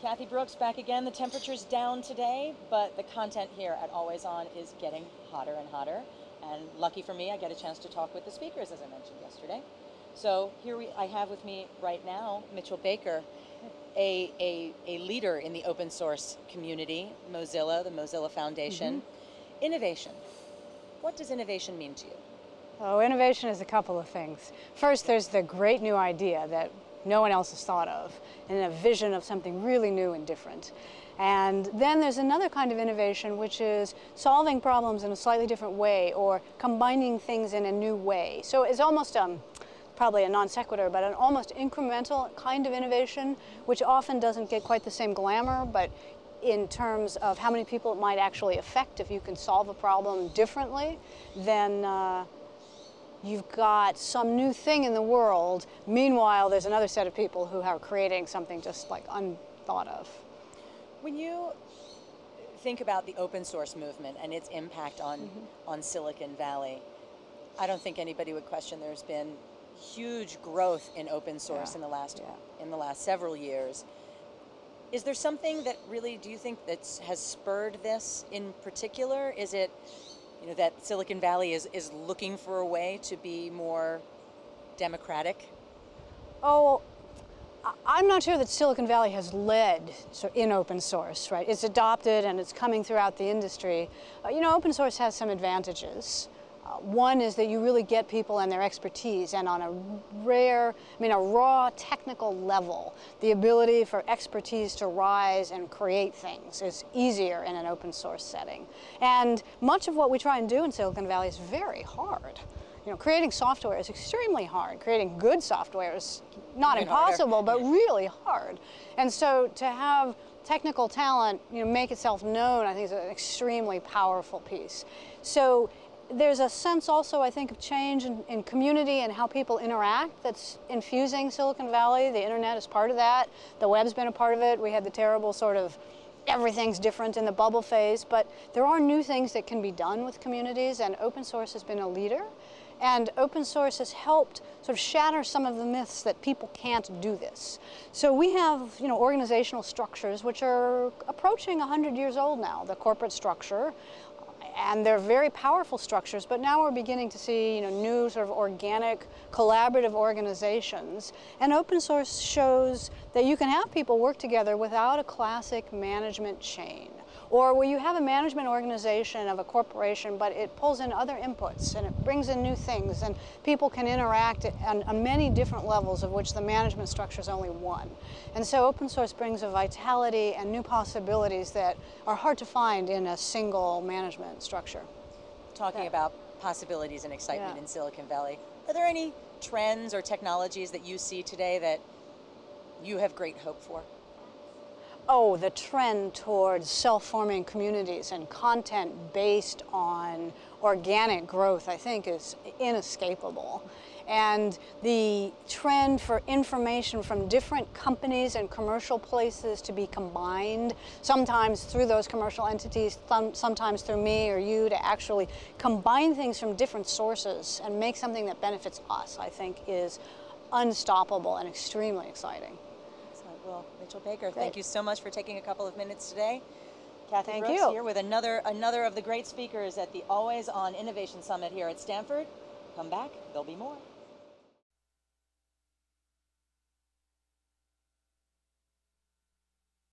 Cathy Brooks back again. The temperature's down today, but the content here at Always On is getting hotter and hotter. And lucky for me, I get a chance to talk with the speakers, as I mentioned yesterday. So here I have with me right now Mitchell Baker, a leader in the open source community, Mozilla, the Mozilla Foundation. Innovation. What does innovation mean to you? Oh, innovation is a couple of things. First, there's the great new idea that no one else has thought of, and a vision of something really new and different. And then there's another kind of innovation, which is solving problems in a slightly different way or combining things in a new way. So it's almost probably a non sequitur, but an almost incremental kind of innovation, which often doesn't get quite the same glamour, but in terms of how many people it might actually affect, if you can solve a problem differently, then you've got some new thing in the world. Meanwhile, there's another set of people who are creating something just like unthought of. When you think about the open source movement and its impact on Silicon Valley, I don't think anybody would question there's been huge growth in open source in the last several years. Is there something that really, do you think, that has spurred this in particular? Is it, you know, that Silicon Valley is looking for a way to be more democratic? Oh, I'm not sure that Silicon Valley has led in open source, right? It's adopted and it's coming throughout the industry. You know, open source has some advantages. One is that you really get people and their expertise, and on a raw technical level, the ability for expertise to rise and create things is easier in an open source setting. And much of what we try and do in Silicon Valley is very hard. You know, creating software is extremely hard. Creating good software is not impossible, but really hard. And so to have technical talent, you know, make itself known, I think is an extremely powerful piece. So there's a sense also, I think, of change in community and how people interact that's infusing Silicon Valley. The internet is part of that. The web's been a part of it. We had the terrible sort of everything's different in the bubble phase, but there are new things that can be done with communities, and open source has been a leader. And open source has helped sort of shatter some of the myths that people can't do this. So we have, you know, organizational structures which are approaching 100 years old now, the corporate structure. And they're very powerful structures, but now we're beginning to see, you know, new sort of organic, collaborative organizations. And open source shows that you can have people work together without a classic management chain, or where you have a management organization of a corporation, but it pulls in other inputs and it brings in new things, and people can interact on many different levels, of which the management structure is only one. And so open source brings a vitality and new possibilities that are hard to find in a single management structure. Talking about possibilities and excitement in Silicon Valley, are there any trends or technologies that you see today that you have great hope for? Oh, the trend towards self-forming communities and content based on organic growth, I think, is inescapable. And the trend for information from different companies and commercial places to be combined, sometimes through those commercial entities, sometimes through me or you, to actually combine things from different sources and make something that benefits us, I think is unstoppable and extremely exciting. Well, Mitchell Baker, thank you so much for taking a couple of minutes today. Cathy Brooks here with another of the great speakers at the Always On Innovation Summit here at Stanford. Come back, there'll be more.